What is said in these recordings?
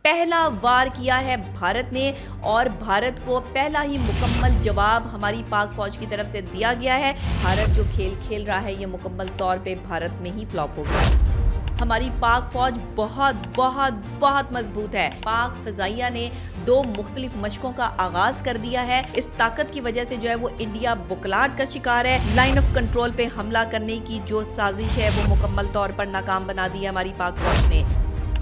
पहला वार किया है भारत ने और भारत को पहला ही मुकम्मल जवाब हमारी पाक फौज की तरफ से दिया गया है। भारत जो खेल खेल रहा है ये मुकम्मल तौर पे भारत में ही फ्लॉप हो गया। हमारी पाक फौज बहुत बहुत बहुत मजबूत है। पाक फ़ज़ाइया ने 2 मुख्तलिफ मशकों का आगाज़ कर दिया है। इस ताकत की वजह से जो है वो इंडिया बुकलाहट का शिकार है। लाइन ऑफ कंट्रोल पे हमला करने की जो साजिश है वो मुकम्मल तौर पर नाकाम बना दी है हमारी पाक फौज ने।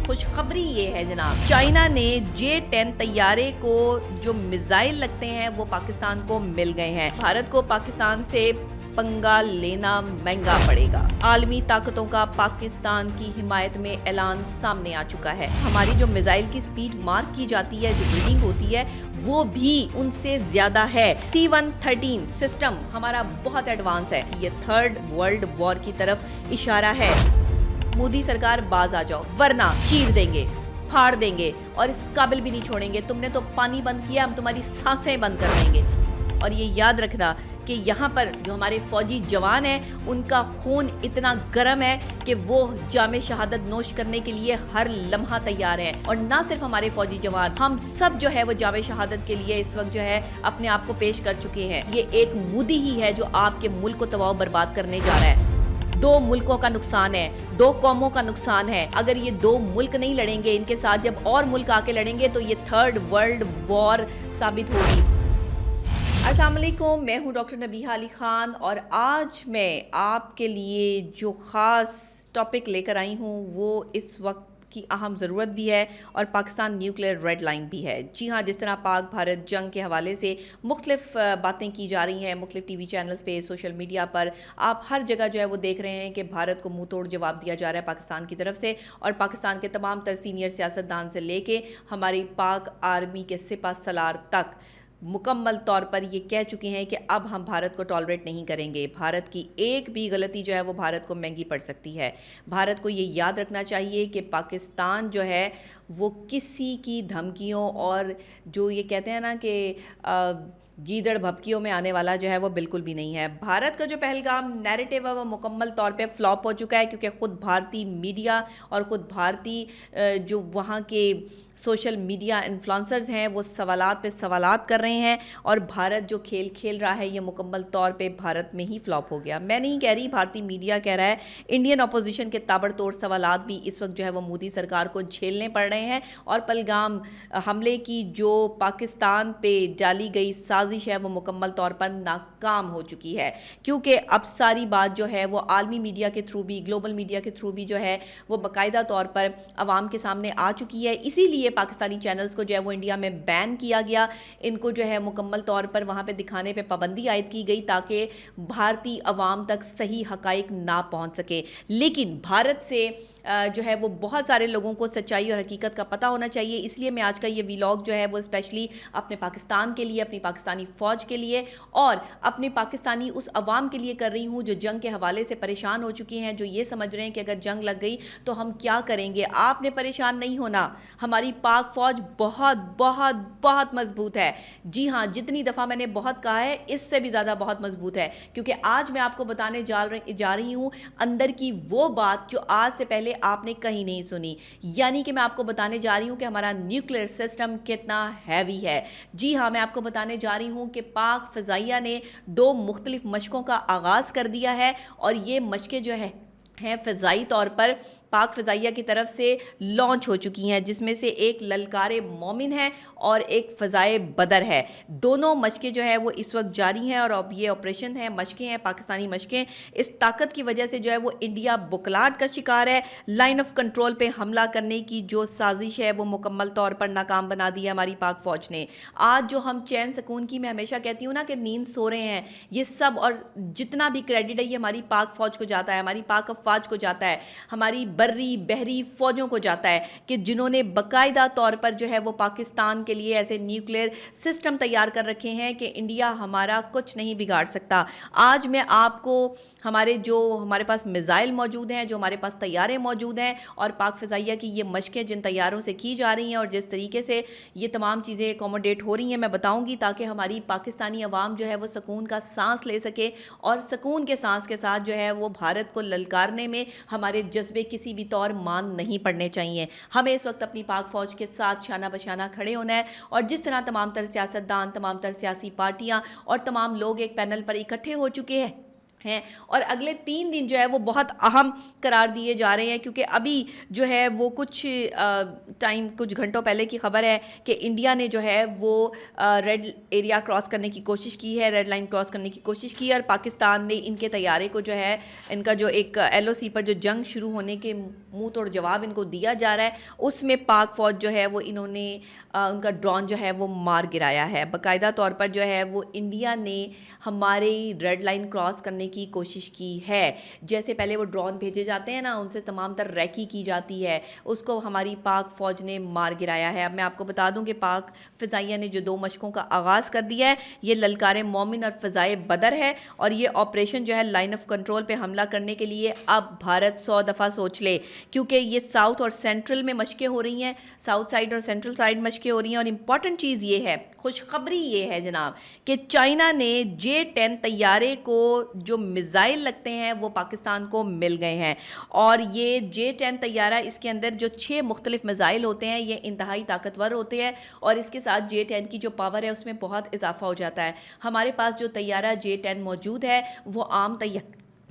खुशखबरी ये है जनाब, चाइना ने J-10 तैयारे को जो मिसाइल लगते हैं वो पाकिस्तान को मिल गए हैं। भारत को पाकिस्तान से पंगा लेना महंगा पड़ेगा। आलमी ताकतों का पाकिस्तान की हिमायत में ऐलान सामने आ चुका है। हमारी जो मिसाइल की स्पीड मार्क की जाती है, जो रीडिंग होती है, वो भी उनसे ज्यादा है। C-130 सिस्टम हमारा बहुत एडवांस है। ये 3rd वर्ल्ड वॉर की तरफ इशारा है। मोदी सरकार बाज आ जाओ वरना चीर देंगे, फाड़ देंगे और इस काबिल भी नहीं छोड़ेंगे। तुमने तो पानी बंद किया, हम तुम्हारी सांसें बंद कर देंगे। और ये याद रखना कि यहाँ पर जो हमारे फौजी जवान हैं उनका खून इतना गर्म है कि वो जामे शहादत नोश करने के लिए हर लम्हा तैयार हैं। और ना सिर्फ हमारे फौजी जवान, हम सब जो है वो जामे शहादत के लिए इस वक्त जो है अपने आप को पेश कर चुके हैं। ये एक मोदी ही है जो आपके मुल्क को तबाह बर्बाद करने जा रहा है। 2 मुल्कों का नुकसान है, 2 कौमों का नुकसान है। अगर ये 2 मुल्क नहीं लड़ेंगे, इनके साथ जब और मुल्क आके लड़ेंगे तो ये 3rd वर्ल्ड वॉर साबित होगी। अस्सलाम वालेकुम, मैं हूँ डॉक्टर नबीहा अली ख़ान और आज मैं आपके लिए जो ख़ास टॉपिक लेकर आई हूँ वो इस वक्त की अहम ज़रूरत भी है और पाकिस्तान न्यूक्लियर रेड लाइन भी है। जी हाँ, जिस तरह पाक भारत जंग के हवाले से मुख्तलिफ बातें की जा रही हैं मुख्तलिफ TV चैनल्स पे, सोशल मीडिया पर, आप हर जगह जो है वो देख रहे हैं कि भारत को मुंह तोड़ जवाब दिया जा रहा है पाकिस्तान की तरफ से। और पाकिस्तान के तमाम तर सीनियर सियासतदान से लेके हमारी पाक आर्मी के सिपा सलार तक मुकम्मल तौर पर ये कह चुके हैं कि अब हम भारत को टॉलरेट नहीं करेंगे। भारत की एक भी गलती जो है वो भारत को महंगी पड़ सकती है। भारत को ये याद रखना चाहिए कि पाकिस्तान जो है वो किसी की धमकियों और जो ये कहते हैं ना कि गीदड़ भपकियों में आने वाला जो है वो बिल्कुल भी नहीं है। भारत का जो पहलगाम नैरेटिव है वो मुकम्मल तौर पे फ्लॉप हो चुका है क्योंकि ख़ुद भारतीय मीडिया और ख़ुद भारतीय जो वहाँ के सोशल मीडिया इन्फ्लुएंसर्स हैं वो सवालात पे सवालात कर रहे हैं और भारत जो खेल खेल रहा है ये मुकम्मल तौर पे भारत में ही फ्लॉप हो गया। मैं नहीं कह रही, भारतीय मीडिया कह रहा है। इंडियन अपोजिशन के ताबड़तोड़ सवालात भी इस वक्त जो है वो मोदी सरकार को झेलने पड़ रहे हैं और पहलगाम हमले की जो पाकिस्तान पे डाली गई साजिश है वो मुकम्मल तौर पर नाकाम हो चुकी है क्योंकि अब सारी बात जो है वो आलमी मीडिया के थ्रू भी, ग्लोबल मीडिया के थ्रू भी जो है वो बाकायदा तौर पर आवाम के सामने आ चुकी है। इसीलिए पाकिस्तानी चैनल्स को जो है वो इंडिया में बैन किया गया। इनको जो है मुकम्मल तौर पर वहाँ पे दिखाने पे पाबंदी आयद की गई ताकि भारतीय अवाम तक सही हकाइक ना पहुँच सके। लेकिन भारत से जो है वो बहुत सारे लोगों को सच्चाई और हकीकत का पता होना चाहिए। इसलिए मैं आज का ये व्लॉग जो है वो स्पेशली अपने पाकिस्तान के लिए, अपनी पाकिस्तानी फ़ौज के लिए और अपने पाकिस्तानी उस अवाम के लिए कर रही हूँ जो जंग के हवाले से परेशान हो चुकी हैं, जो ये समझ रहे हैं कि अगर जंग लग गई तो हम क्या करेंगे। आपने परेशान नहीं होना, हमारी पाक फ़ौज बहुत बहुत बहुत मजबूत है। जी हाँ, जितनी दफ़ा मैंने बहुत कहा है इससे भी ज़्यादा बहुत मजबूत है क्योंकि आज मैं आपको बताने जा रही हूँ अंदर की वो बात जो आज से पहले आपने कहीं नहीं सुनी। यानी कि मैं आपको बताने जा रही हूँ कि हमारा न्यूक्लियर सिस्टम कितना हैवी है। जी हाँ, मैं आपको बताने जा रही हूँ कि पाक फ़ज़ाइया ने 2 मुख्तलिफ मशकों का आगाज़ कर दिया है और ये मशकें जो हैं फ़ज़ाई तौर पर पाक फ़ज़ाइया की तरफ से लॉन्च हो चुकी हैं, जिसमें से एक ललकारे मोमिन है और एक फ़ज़ाए बदर है। दोनों मशकें जो है वो इस वक्त जारी हैं और अब ये ऑपरेशन है, मशकें हैं, पाकिस्तानी मशकें। इस ताकत की वजह से जो है वो इंडिया बुकलाहट का शिकार है। लाइन ऑफ कंट्रोल पे हमला करने की जो साजिश है वो मुकम्मल तौर पर नाकाम बना दी है हमारी पाक फ़ौज ने। आज जो हम चैन सुकून की, मैं हमेशा कहती हूँ ना कि नींद सो रहे हैं, ये सब और जितना भी क्रेडिट है ये हमारी पाक फ़ौज को जाता है, हमारी पाक अफ़वाज को जाता है, हमारी बर्री बहरी फ़ौजों को जाता है कि जिन्होंने बाकायदा तौर पर जो है वो पाकिस्तान के लिए ऐसे न्यूक्लियर सिस्टम तैयार कर रखे हैं कि इंडिया हमारा कुछ नहीं बिगाड़ सकता। आज मैं आपको हमारे पास मिसाइल मौजूद हैं, जो हमारे पास तैयारे मौजूद हैं और पाक फ़ज़ाइया की ये मशकें जिन तैयारों से की जा रही हैं और जिस तरीके से ये तमाम चीज़ें एकोमोडेट हो रही हैं, मैं बताऊँगी ताकि हमारी पाकिस्तानी अवाम जो है वो सुकून का सांस ले सके और सुकून के सांस के साथ जो है वो भारत को ललकारने में हमारे जज्बे किसी किसी भी तौर मान नहीं पड़ने चाहिए। हमें इस वक्त अपनी पाक फ़ौज के साथ शाना बशाना खड़े होना है और जिस तरह तमाम तर सियासतदान, तमाम तर सियासी पार्टियाँ और तमाम लोग एक पैनल पर इकट्ठे हो चुके हैं और अगले 3 दिन जो है वो बहुत अहम करार दिए जा रहे हैं, क्योंकि अभी जो है वो कुछ घंटों पहले की खबर है कि इंडिया ने जो है वो रेड एरिया क्रॉस करने की कोशिश की है, रेड लाइन क्रॉस करने की कोशिश की है, और पाकिस्तान ने इनके तैयारे को जो है, इनका जो एक LOC पर जो जंग शुरू होने के मुंह तोड़ जवाब इनको दिया जा रहा है, उसमें पाक फ़ौज जो है वो इन्होंने उनका ड्रोन जो है वो मार गिराया है। बाकायदा तौर पर जो है वो इंडिया ने हमारे रेड लाइन क्रॉस करने की कोशिश की है। जैसे पहले वो ड्रोन भेजे जाते हैं ना, उनसे तमाम तर रैकी की जाती है, उसको हमारी पाक फ़ौज ने मार गिराया है। अब मैं आपको बता दूं कि पाक फ़िज़ाइया ने जो 2 मशकों का आगाज़ कर दिया है, ये ललकारे मोमिन और फ़िज़ाए बदर है, और ये ऑपरेशन जो है लाइन ऑफ कंट्रोल पे हमला करने के लिए अब भारत 100 दफ़ा सोच ले, क्योंकि ये साउथ और सेंट्रल में मशकें हो रही हैं, साउथ साइड और सेंट्रल साइड मशकें हो रही हैं। और इम्पॉर्टेंट चीज़ ये है, खुशखबरी ये है जनाब, कि चाइना ने J-10 तैयारे को जो मिज़ाइल लगते हैं वो पाकिस्तान को मिल गए हैं, और ये J-10 तैयारा, इसके अंदर जो 6 मुख्तलिफ मिज़ाइल होते हैं, ये इंतहाई ताकतवर होते हैं, और इसके साथ J-10 की जो पावर है उसमें बहुत इजाफा हो जाता है। हमारे पास जो तैयारा J-10 मौजूद है वो आम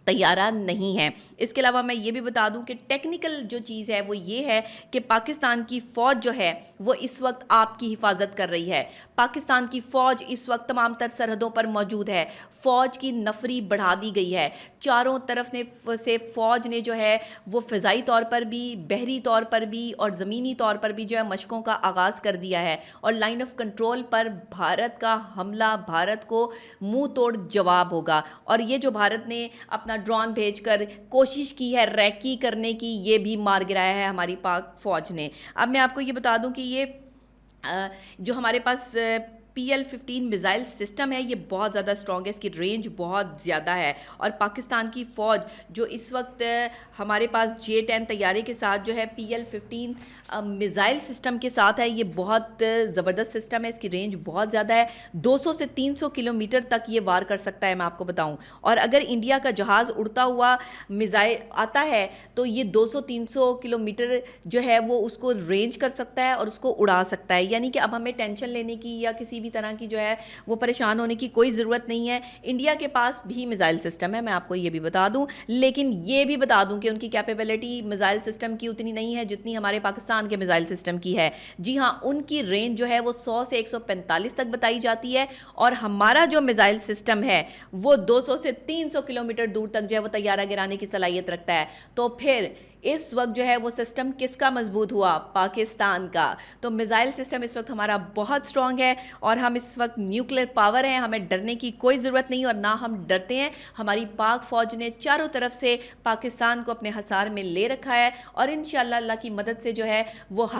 तैयारा नहीं है। इसके अलावा मैं ये भी बता दूं कि टेक्निकल जो चीज़ है वो ये है कि पाकिस्तान की फ़ौज जो है वो इस वक्त आपकी हिफाजत कर रही है। पाकिस्तान की फ़ौज इस वक्त तमाम तर सरहदों पर मौजूद है। फ़ौज की नफरी बढ़ा दी गई है। चारों तरफ से फ़ौज ने जो है वो फ़िज़ाई तौर पर भी, बहरी तौर पर भी और ज़मीनी तौर पर भी जो है मशकों का आगाज़ कर दिया है, और लाइन ऑफ कंट्रोल पर भारत का हमला, भारत को मुंह तोड़ जवाब होगा। और ये जो भारत ने अपना ड्रोन भेजकर कोशिश की है रैकी करने की, ये भी मार गिराया है हमारी पाक फ़ौज ने। अब मैं आपको ये बता दूं कि ये जो हमारे पास PL-15 मिज़ाइल सिस्टम है, ये बहुत ज़्यादा स्ट्रॉन्ग है, इसकी रेंज बहुत ज़्यादा है, और पाकिस्तान की फ़ौज जो इस वक्त हमारे पास J-10 तैयारे के साथ जो है PL-15 मिज़ाइल सिस्टम के साथ है, ये बहुत ज़बरदस्त सिस्टम है, इसकी रेंज बहुत ज़्यादा है, 200 से 300 किलोमीटर तक ये वार कर सकता है, मैं आपको बताऊं। और अगर इंडिया का जहाज़ उड़ता हुआ मिज़ाइल आता है तो ये 200-300 किलोमीटर जो है वो उसको रेंज कर सकता है और उसको उड़ा सकता है। यानी कि अब हमें टेंशन लेने की या किसी भी तरह की जो है वो परेशान होने की कोई ज़रूरत नहीं है। इंडिया के पास भी मिज़ाइल सिस्टम है, मैं आपको ये भी बता दूं, लेकिन ये भी बता दूं कि उनकी कैपेबिलिटी मिज़ाइल सिस्टम की उतनी नहीं है जितनी हमारे पाकिस्तान के मिज़ाइल सिस्टम की है। जी हाँ, उनकी रेंज जो है वो 100 से 145 तक बताई जाती है, और हमारा जो मिज़ाइल सिस्टम है वो 200 से 300 किलोमीटर दूर तक जो है वो तैयारा गिराने की सलाहियत रखता है। तो फिर इस वक्त जो है वो सिस्टम किसका मजबूत हुआ? पाकिस्तान का। तो मिज़ाइल सिस्टम इस वक्त हमारा बहुत स्ट्रॉन्ग है, और हम इस वक्त न्यूक्लियर पावर हैं, हमें डरने की कोई ज़रूरत नहीं, और ना हम डरते हैं। हमारी पाक फ़ौज ने चारों तरफ से पाकिस्तान को अपने हसार में ले रखा है, और इंशाअल्लाह अल्लाह की मदद से जो है वो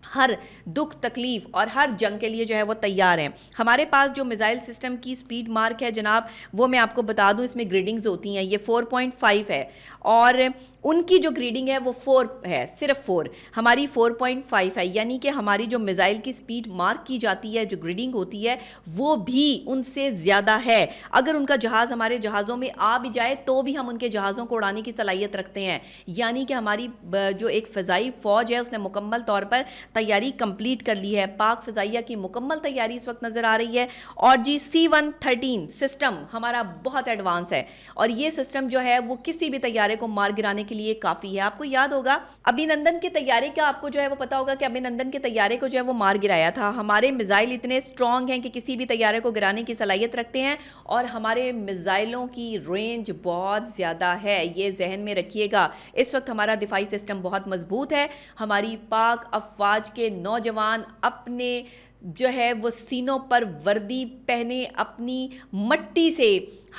हर दुख तकलीफ़ और हर जंग के लिए जो है वो तैयार हैं। हमारे पास जो मिज़ाइल सिस्टम की स्पीड मार्क है जनाब, वो मैं आपको बता दूं, इसमें ग्रेडिंग्स होती हैं, ये 4.5 है, और उनकी जो ग्रेडिंग है वो 4 है, सिर्फ 4, हमारी 4.5 है। यानी कि हमारी जो मिज़ाइल की स्पीड मार्क की जाती है, जो ग्रेडिंग होती है, वो भी उनसे ज़्यादा है। अगर उनका जहाज़ हमारे जहाज़ों में आ भी जाए तो भी हम उनके जहाज़ों को उड़ाने की सलाहियत रखते हैं। यानी कि हमारी जो एक फ़िज़ाई फ़ौज है उसने मुकम्मल तौर पर तैयारी कंप्लीट कर ली है। पाक फ़िज़ाइया की मुकम्मल तैयारी इस वक्त नज़र आ रही है। और जी C-130 सिस्टम हमारा बहुत एडवांस है, और ये सिस्टम जो है वो किसी भी तैयारे को मार गिराने के लिए काफ़ी है। आपको याद होगा अभिनंदन के तैयारे का, आपको जो है वो पता होगा कि अभिनंदन के तैयारे को जो है वो मार गिराया था। हमारे मिज़ाइल इतने स्ट्रॉन्ग हैं कि किसी भी तैयारे को गिराने की सलाहियत रखते हैं, और हमारे मिज़ाइलों की रेंज बहुत ज़्यादा है, ये जहन में रखिएगा। इस वक्त हमारा दिफाई सिस्टम बहुत मजबूत है। हमारी पाक अफवाज के नौजवान अपने जो है वो सीनों पर वर्दी पहने, अपनी मट्टी से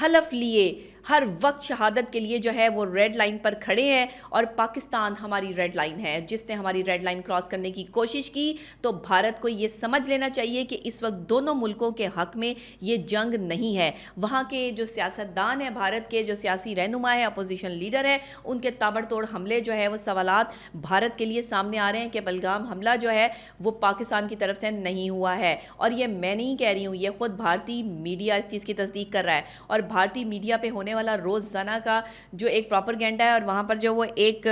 हलफ लिए, हर वक्त शहादत के लिए जो है वो रेड लाइन पर खड़े हैं, और पाकिस्तान हमारी रेड लाइन है। जिसने हमारी रेड लाइन क्रॉस करने की कोशिश की तो भारत को ये समझ लेना चाहिए कि इस वक्त दोनों मुल्कों के हक में ये जंग नहीं है। वहाँ के जो सियासतदान हैं, भारत के जो सियासी रहनुमा है, अपोजिशन लीडर है, उनके ताबड़तोड़ हमले जो है वो सवालात भारत के लिए सामने आ रहे हैं कि पहलगाम हमला जो है वो पाकिस्तान की तरफ से नहीं हुआ है। और ये मैं नहीं कह रही हूँ, ये खुद भारतीय मीडिया इस चीज़ की तस्दीक कर रहा है, और भारतीय मीडिया पे होने वाला रोज़ाना का जो एक प्रोपेगेंडा है, और वहाँ पर जो वो एक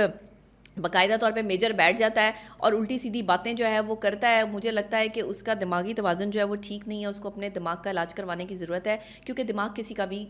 बाकायदा तौर पे मेजर बैठ जाता है और उल्टी सीधी बातें जो है वो करता है। मुझे लगता है कि उसका दिमागी तवाज़ुन जो है वो ठीक नहीं है, उसको अपने दिमाग का इलाज करवाने की ज़रूरत है, क्योंकि दिमाग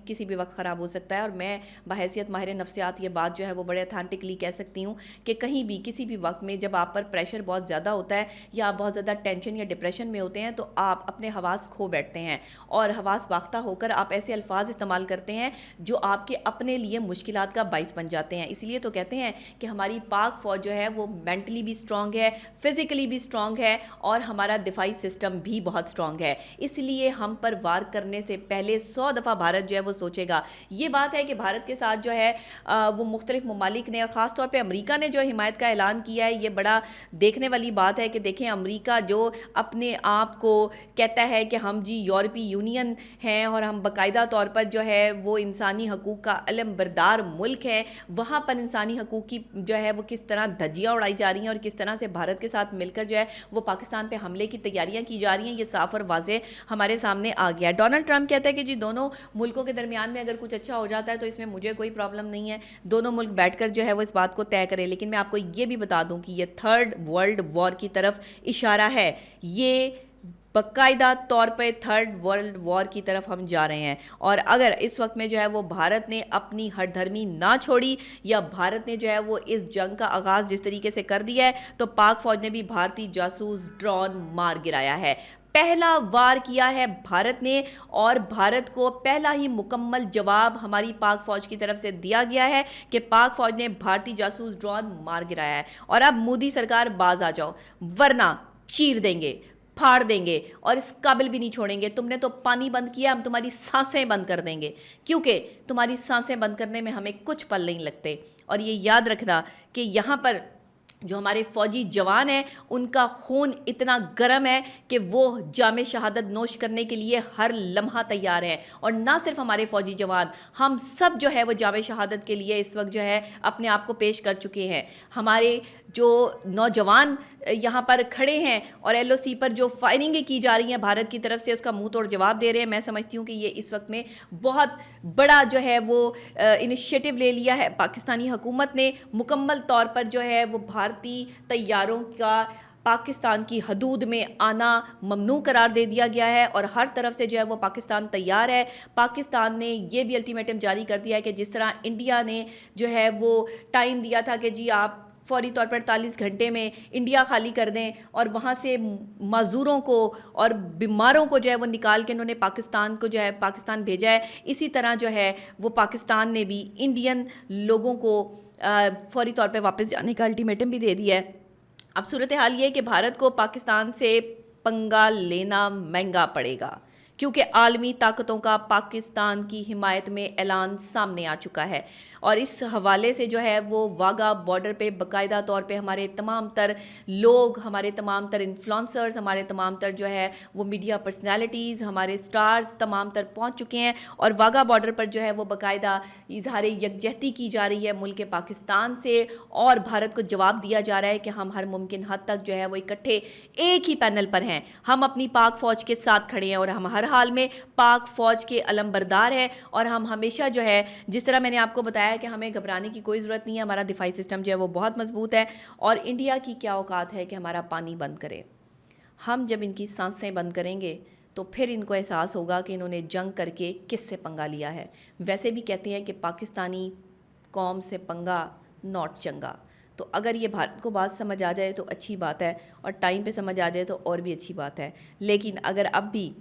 किसी भी वक्त ख़राब हो सकता है। और मैं बहैसियत माहिर नफ्सियात ये बात जो है वो बड़े अथेंटिकली कह सकती हूँ कि कहीं भी किसी भी वक्त में जब आप पर प्रेशर बहुत ज़्यादा होता है या आप बहुत ज़्यादा टेंशन या डिप्रेशन में होते हैं तो आप अपने हवास खो बैठते हैं और हवास बाख्ता होकर आप ऐसे अल्फाज इस्तेमाल करते हैं जो आपके अपने लिए मुश्किलात का बाइस बन जाते हैं। इसलिए तो कहते हैं कि हमारी पाक फ़ौज जो है वो मेंटली भी स्ट्रांग है, फिज़िकली भी स्ट्रांग है और हमारा दिफाई सिस्टम भी बहुत स्ट्रांग है। इसलिए हम पर वार करने से पहले 100 दफ़ा भारत जो है वो सोचेगा। ये बात है कि भारत के साथ जो है वो मुख्तलिफ ममालिक ने और ख़ास तौर पे अमेरिका ने जो हिमायत का ऐलान किया है, ये बड़ा देखने वाली बात है कि देखें अमेरिका जो अपने आप को कहता है कि हम जी यूरोपीय यूनियन हैं और हम बाकायदा तौर पर जो है वो इंसानी हकूक़ का अलम बरदार मुल्क है, वहाँ पर इंसानी हकूक़ की जो है वो किस तरह धज्जियाँ उड़ाई जा रही हैं और किस तरह से भारत के साथ मिलकर जो है वो पाकिस्तान पे हमले की तैयारियां की जा रही हैं, ये साफ और वाज़ेह हमारे सामने आ गया है। डोनाल्ड ट्रंप कहता है कि जी दोनों मुल्कों के दरमियान में अगर कुछ अच्छा हो जाता है तो इसमें मुझे कोई प्रॉब्लम नहीं है, दोनों मुल्क बैठकर जो है वो इस बात को तय करें। लेकिन मैं आपको ये भी बता दूं कि ये थर्ड वर्ल्ड वॉर की तरफ इशारा है, ये बाकायदा तौर पे थर्ड वर्ल्ड वॉर की तरफ हम जा रहे हैं। और अगर इस वक्त में जो है वो भारत ने अपनी हठधर्मी ना छोड़ी या भारत ने जो है वो इस जंग का आगाज़ जिस तरीके से कर दिया है तो पाक फ़ौज ने भी भारतीय जासूस ड्रोन मार गिराया है। पहला वार किया है भारत ने और भारत को पहला ही मुकम्मल जवाब हमारी पाक फ़ौज की तरफ से दिया गया है कि पाक फ़ौज ने भारतीय जासूस ड्रोन मार गिराया है। और अब मोदी सरकार बाज आ जाओ, वरना चीर देंगे, फाड़ देंगे और इस काबिल भी नहीं छोड़ेंगे। तुमने तो पानी बंद किया, हम तुम्हारी सांसें बंद कर देंगे, क्योंकि तुम्हारी सांसें बंद करने में हमें कुछ पल नहीं लगते। और ये याद रखना कि यहाँ पर जो हमारे फ़ौजी जवान हैं उनका खून इतना गर्म है कि वो जामे शहादत नोश करने के लिए हर लम्हा तैयार हैं। और ना सिर्फ हमारे फ़ौजी जवान, हम सब जो है वो जामे शहादत के लिए इस वक्त जो है अपने आप को पेश कर चुके हैं। हमारे जो नौजवान यहाँ पर खड़े हैं और LOC पर जो फायरिंगें की जा रही हैं भारत की तरफ से उसका मुंह तोड़ जवाब दे रहे हैं। मैं समझती हूँ कि ये इस वक्त में बहुत बड़ा जो है वो इनिशिएटिव ले लिया है पाकिस्तानी हुकूमत ने, मुकम्मल तौर पर जो है वो भारतीय तैयारों का पाकिस्तान की हदूद में आना ममनू करार दे दिया गया है और हर तरफ से जो है वो पाकिस्तान तैयार है। पाकिस्तान ने ये भी अल्टीमेटम जारी कर दिया है कि जिस तरह इंडिया ने जो है वो टाइम दिया था कि जी आप फौरी तौर पर 48 घंटे में इंडिया खाली कर दें और वहाँ से मज़दूरों को और बीमारों को जो है वो निकाल के इन्होंने पाकिस्तान को जो है पाकिस्तान भेजा है, इसी तरह जो है वो पाकिस्तान ने भी इंडियन लोगों को फौरी तौर पर वापस जाने का अल्टीमेटम भी दे दिया है। अब सूरत हाल ये है कि भारत को पाकिस्तान से पंगा लेना महंगा पड़ेगा, क्योंकि आलमी ताकतों का पाकिस्तान की हिमायत में ऐलान सामने आ चुका है। और इस हवाले से जो है वो वाघा बॉर्डर पे बाकायदा तौर पे हमारे तमाम तर लोग, हमारे तमाम तर इन्फ्लुएंसर्स, हमारे तमाम तर जो है वो मीडिया पर्सनालिटीज़, हमारे स्टार्स तमाम तर पहुंच चुके हैं और वाघा बॉर्डर पर जो है वो बाकायदा इजहार यकजहती की जा रही है मुल्क पाकिस्तान से और भारत को जवाब दिया जा रहा है कि हम हर मुमकिन हद तक जो है वो इकट्ठे एक ही पैनल पर हैं। हम अपनी पाक फ़ौज के साथ खड़े हैं और हम हर हाल में पाक फ़ौज के अलमबरदार हैं और हम हमेशा जो है, जिस तरह मैंने आपको बताया कि हमें घबराने की कोई ज़रूरत नहीं है, हमारा दिफाई सिस्टम जो है वो बहुत मजबूत है। और इंडिया की क्या औकात है कि हमारा पानी बंद करे। हम जब इनकी सांसें बंद करेंगे तो फिर इनको एहसास होगा कि इन्होंने जंग करके किससे पंगा लिया है। वैसे भी कहते हैं कि पाकिस्तानी कौम से पंगा नॉट चंगा। तो अगर ये भारत को बात समझ आ जाए तो अच्छी बात है और टाइम पे समझ आ जाए तो और भी अच्छी बात है। लेकिन अगर अब भी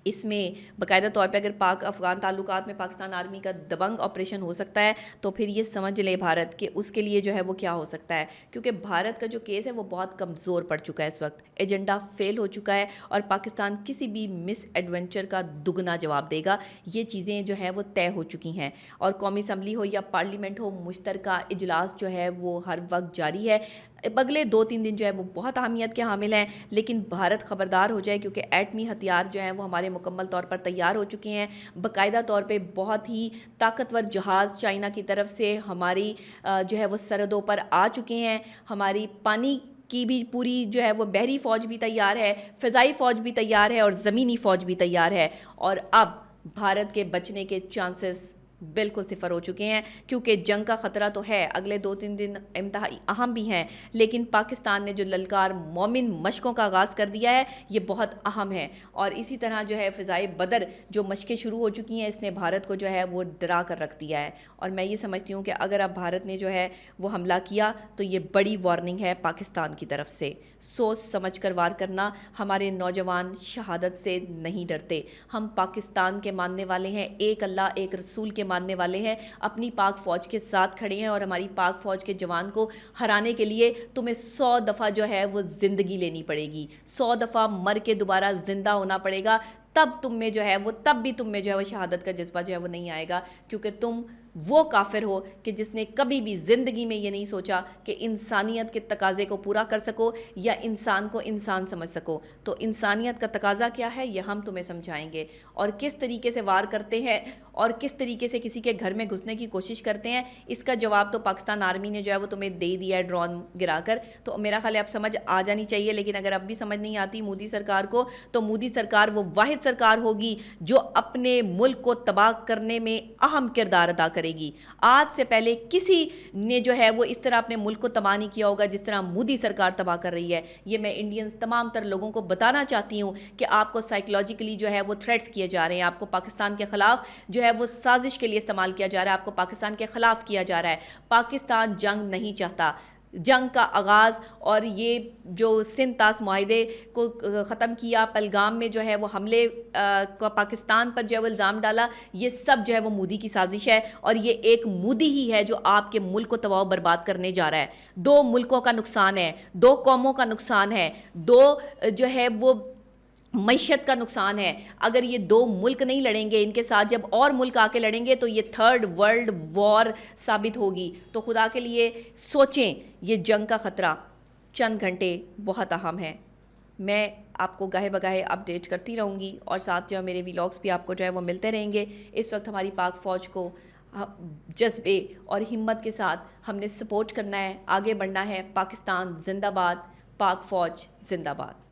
इसमें बाकायदा तौर पे अगर पाक अफ़गान ताल्लुकात में पाकिस्तान आर्मी का दबंग ऑपरेशन हो सकता है तो फिर ये समझ ले भारत कि उसके लिए जो है वो क्या हो सकता है, क्योंकि भारत का जो केस है वो बहुत कमज़ोर पड़ चुका है। इस वक्त एजेंडा फेल हो चुका है और पाकिस्तान किसी भी मिस एडवेंचर का दुगना जवाब देगा। ये चीज़ें जो है वो तय हो चुकी हैं और कौमी असम्बली हो या पार्लियामेंट हो, मुश्तरका इजलास जो है वो हर वक्त जारी है। अगले 2-3 दिन जो है वो बहुत अहमियत के हामिल हैं, लेकिन भारत ख़बरदार हो जाए क्योंकि एटमी हथियार जो हैं वो हमारे मुकम्मल तौर पर तैयार हो चुके हैं। बाकायदा तौर पे बहुत ही ताकतवर जहाज़ चाइना की तरफ से हमारी जो है वो सरहदों पर आ चुके हैं। हमारी पानी की भी पूरी जो है वो बहरी फ़ौज भी तैयार है, फ़िज़ाई फ़ौज भी तैयार है और ज़मीनी फ़ौज भी तैयार है। और अब भारत के बचने के चांसेस बिल्कुल सिफर हो चुके हैं, क्योंकि जंग का ख़तरा तो है। अगले 2-3 दिन इंतहाई अहम भी हैं, लेकिन पाकिस्तान ने जो ललकार मोमिन मशकों का आगाज़ कर दिया है ये बहुत अहम है। और इसी तरह जो है फ़िज़ाए बदर जो मशक़ें शुरू हो चुकी हैं, इसने भारत को जो है वो डरा कर रख दिया है। और मैं ये समझती हूँ कि अगर अब भारत ने जो है वो हमला किया तो ये बड़ी वार्निंग है पाकिस्तान की तरफ से। सोच समझ कर वार करना। हमारे नौजवान शहादत से नहीं डरते। हम पाकिस्तान के मानने वाले हैं, एक अल्लाह एक रसूल के मानने वाले हैं, अपनी पाक फ़ौज के साथ खड़े हैं। और हमारी पाक फ़ौज के जवान को हराने के लिए तुम्हें 100 दफ़ा जो है वो ज़िंदगी लेनी पड़ेगी, 100 दफ़ा मर के दोबारा ज़िंदा होना पड़ेगा। तब तुम में जो है वो तब भी तुम में जो है वो शहादत का जज्बा जो है वो नहीं आएगा, क्योंकि तुम वो काफिर हो कि जिसने कभी भी ज़िंदगी में ये नहीं सोचा कि इंसानियत के तकाज़े को पूरा कर सको या इंसान को इंसान समझ सको। तो इंसानियत का तकाज़ा क्या है ये हम तुम्हें समझाएंगे, और किस तरीके से वार करते हैं और किस तरीके से किसी के घर में घुसने की कोशिश करते हैं, इसका जवाब तो पाकिस्तान आर्मी ने जो है वो तुम्हें दे दिया है ड्रोन गिराकर। तो मेरा ख्याल है अब समझ आ जानी चाहिए। लेकिन अगर अब भी समझ नहीं आती मोदी सरकार को, तो मोदी सरकार वो वाहिद सरकार होगी जो अपने मुल्क को तबाह करने में अहम किरदार अदा करेगी। आज से पहले किसी ने जो है वो इस तरह अपने मुल्क को तबाह नहीं किया होगा जिस तरह मोदी सरकार तबाह कर रही है। ये मैं इंडियंस तमाम तर लोगों को बताना चाहती हूँ कि आपको साइकोलॉजिकली जो है वो थ्रेट्स किए जा रहे हैं, आपको पाकिस्तान के खिलाफ जो है वो साजिश के लिए इस्तेमाल किया जा रहा है, आपको पाकिस्तान के खिलाफ किया जा रहा है। पाकिस्तान जंग नहीं चाहता। जंग का आगाज़ और ये जो सिंध तास मुआहिदे को ख़त्म किया, पहलगाम में जो है वो हमले का पाकिस्तान पर जो है वो इल्ज़ाम डाला, ये सब जो है वो मोदी की साजिश है। और ये एक मोदी ही है जो आपके मुल्क को तबाह बर्बाद करने जा रहा है। 2 मुल्कों का नुकसान है, 2 कौमों का नुकसान है, 2 जो है वो मईशत का नुकसान है। अगर ये 2 मुल्क नहीं लड़ेंगे, इनके साथ जब और मुल्क आके लड़ेंगे तो ये 3rd वर्ल्ड वॉर साबित होगी। तो खुदा के लिए सोचें, ये जंग का ख़तरा चंद घंटे बहुत अहम है। मैं आपको गाहे बगाहे अपडेट करती रहूँगी और साथ जो मेरे व्लॉग्स भी आपको जो है वो मिलते रहेंगे। इस वक्त हमारी पाक फ़ौज को जज्बे और हिम्मत के साथ हमने सपोर्ट करना है, आगे बढ़ना है। पाकिस्तान जिंदाबाद, पाक फ़ौज जिंदाबाद।